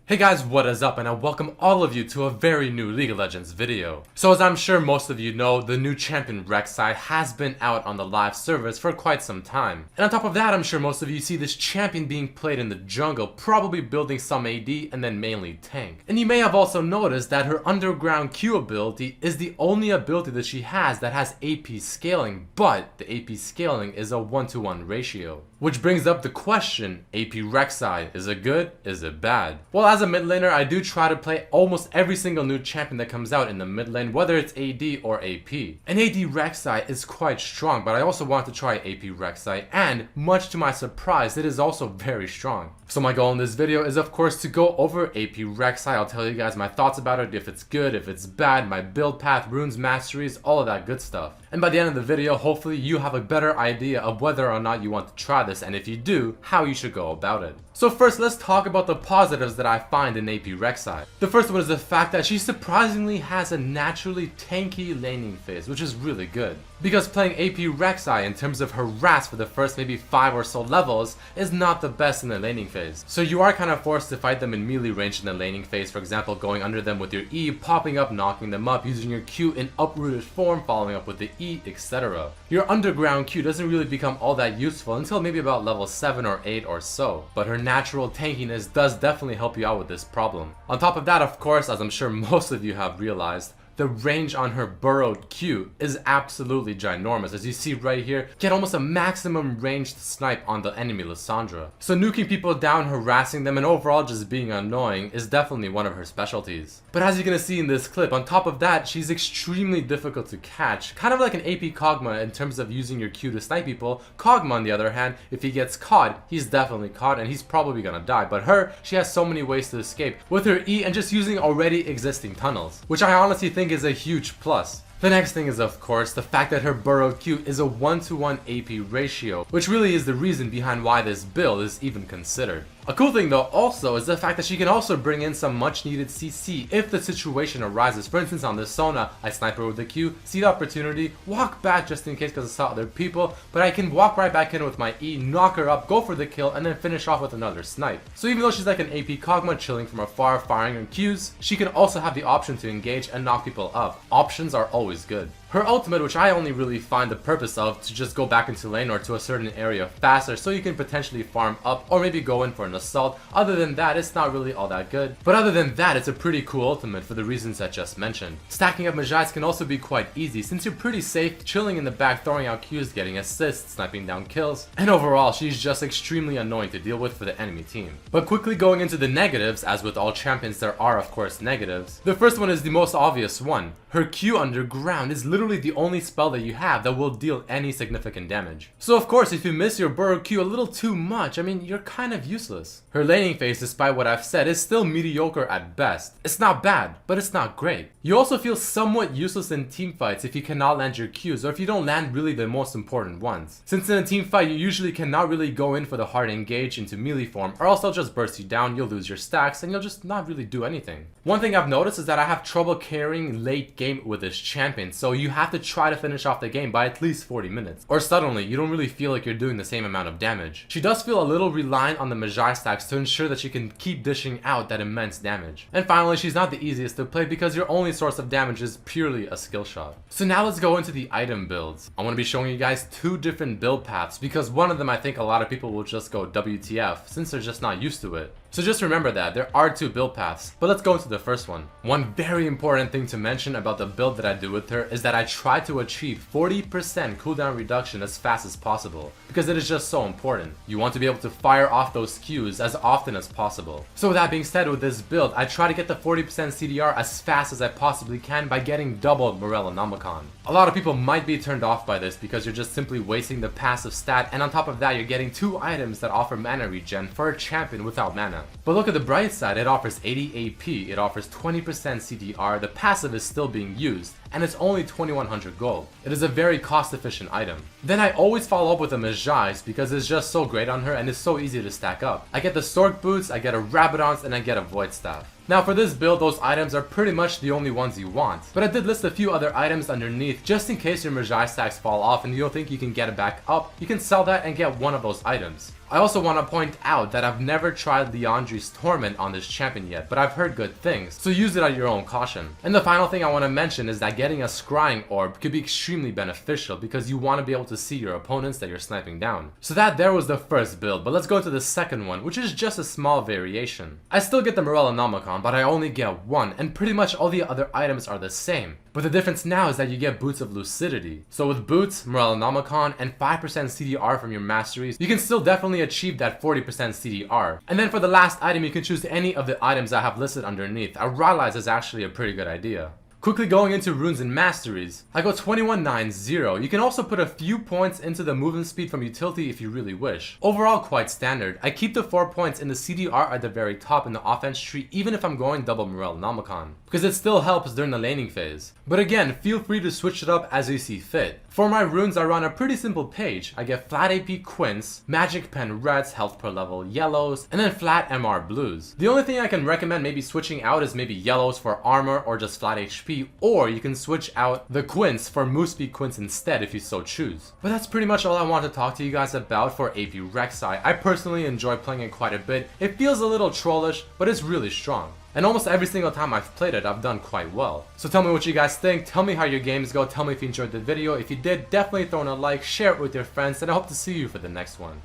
Hey guys, what is up, and I welcome all of you to a very new League of Legends video. So as I'm sure most of you know, the new champion Rek'Sai has been out on the live servers for quite some time. And on top of that, I'm sure most of you see this champion being played in the jungle, probably building some AD and then mainly tank. And you may have also noticed that her underground Q ability is the only ability that she has that has AP scaling, but the AP scaling is a 1-to-1 ratio. Which brings up the question, AP Rek'Sai, is it good? Is it bad? Well, as a mid laner, I do try to play almost every single new champion that comes out in the mid lane, whether it's AD or AP. And AD Rek'Sai is quite strong, but I also want to try AP Rek'Sai, and much to my surprise, it is also very strong. So my goal in this video is of course to go over AP Rek'Sai. I'll tell you guys my thoughts about it, if it's good, if it's bad, my build path, runes, masteries, all of that good stuff. And by the end of the video, hopefully you have a better idea of whether or not you want to try this, and if you do, how you should go about it. So first, let's talk about the positives that I find in AP Rek'Sai. The first one is the fact that she surprisingly has a naturally tanky laning phase, which is really good. Because playing AP Rek'Sai in terms of harass for the first maybe 5 or so levels is not the best in the laning phase. So you are kind of forced to fight them in melee range in the laning phase, for example going under them with your E, popping up, knocking them up, using your Q in uprooted form, following up with the E, etc. Your underground Q doesn't really become all that useful until maybe about level 7 or 8 or so, but her natural tankiness does definitely help you out with this problem. On top of that, of course, as I'm sure most of you have realized, the range on her burrowed Q is absolutely ginormous. As you see right here, get almost a maximum ranged snipe on the enemy Lissandra. So nuking people down, harassing them, and overall just being annoying is definitely one of her specialties. But as you're gonna see in this clip, on top of that, she's extremely difficult to catch. Kind of like an AP Kog'Maw in terms of using your Q to snipe people. Kog'Maw on the other hand, if he gets caught, he's definitely caught and he's probably gonna die. But her, she has so many ways to escape with her E and just using already existing tunnels, which I honestly think is a huge plus. The next thing is of course the fact that her burrowed Q is a 1-to-1 AP ratio, which really is the reason behind why this build is even considered. A cool thing though also is the fact that she can also bring in some much needed CC if the situation arises. For instance, on this Sona, I snipe her with the Q, see the opportunity, walk back just in case because I saw other people, but I can walk right back in with my E, knock her up, go for the kill, and then finish off with another snipe. So even though she's like an AP Kog'Maw chilling from afar firing her Qs, she can also have the option to engage and knock people up. Options are always good. Her ultimate, which I only really find the purpose of to just go back into lane or to a certain area faster so you can potentially farm up or maybe go in for an assault. Other than that, it's not really all that good. But other than that, it's a pretty cool ultimate for the reasons I just mentioned. Stacking up Magi's can also be quite easy since you're pretty safe chilling in the back, throwing out Qs, getting assists, sniping down kills. And overall, she's just extremely annoying to deal with for the enemy team. But quickly going into the negatives, as with all champions there are of course negatives. The first one is the most obvious one. Her Q underground is literally the only spell that you have that will deal any significant damage. So of course, if you miss your burrow Q a little too much, I mean, you're kind of useless. Her laning phase, despite what I've said, is still mediocre at best. It's not bad, but it's not great. You also feel somewhat useless in teamfights if you cannot land your Qs or if you don't land really the most important ones. Since in a team fight, you usually cannot really go in for the hard engage into melee form, or else they'll just burst you down, you'll lose your stacks, and you'll just not really do anything. One thing I've noticed is that I have trouble carrying late game with this champion, so you have to try to finish off the game by at least 40 minutes. Or suddenly, you don't really feel like you're doing the same amount of damage. She does feel a little reliant on the Magi stacks to ensure that she can keep dishing out that immense damage. And finally, she's not the easiest to play because your only source of damage is purely a skill shot. So now let's go into the item builds. I want to be showing you guys two different build paths because one of them I think a lot of people will just go WTF since they're just not used to it. So just remember that there are two build paths, but let's go into the first one. One very important thing to mention about the build that I do with her is that I try to achieve 40% cooldown reduction as fast as possible, because it is just so important. You want to be able to fire off those Qs as often as possible. So with that being said, with this build, I try to get the 40% CDR as fast as I possibly can by getting double Morellonomicon. A lot of people might be turned off by this because you're just simply wasting the passive stat, and on top of that you're getting two items that offer mana regen for a champion without mana. But look at the bright side, it offers 80 AP, it offers 20% CDR, the passive is still being used, and it's only 2100 gold. It is a very cost efficient item. Then I always follow up with a Majais because it's just so great on her and it's so easy to stack up. I get the Stork Boots, I get a Rabadons, and I get a Void Staff. Now for this build, those items are pretty much the only ones you want, but I did list a few other items underneath just in case your Majai stacks fall off and you don't think you can get it back up. You can sell that and get one of those items. I also want to point out that I've never tried Liandry's Torment on this champion yet, but I've heard good things, so use it at your own caution. And the final thing I want to mention is that getting a Scrying Orb could be extremely beneficial because you want to be able to see your opponents that you're sniping down. So that there was the first build, but let's go to the second one, which is just a small variation. I still get the Morellonomicon, but I only get one, and pretty much all the other items are the same. But the difference now is that you get Boots of Lucidity. So with Boots, Morellonomicon, and 5% CDR from your masteries, you can still definitely achieve that 40% CDR. And then for the last item, you can choose any of the items I have listed underneath. I realize it's actually a pretty good idea. Quickly going into runes and masteries, I go 2190. You can also put a few points into the movement speed from utility if you really wish. Overall quite standard. I keep the 4 points in the CDR at the very top in the offense tree even if I'm going double Morellonomicon, because it still helps during the laning phase. But again, feel free to switch it up as you see fit. For my runes, I run a pretty simple page. I get flat AP Quints, Magic Pen Reds, health per level yellows, and then flat MR blues. The only thing I can recommend maybe switching out is maybe yellows for armor or just flat HP, or you can switch out the Quints for Moose Speed Quints instead if you so choose. But that's pretty much all I want to talk to you guys about for AP Rek'Sai. I personally enjoy playing it quite a bit. It feels a little trollish, but it's really strong. And almost every single time I've played it, I've done quite well. So tell me what you guys think, tell me how your games go, tell me if you enjoyed the video. If you did, definitely throw in a like, share it with your friends, and I hope to see you for the next one.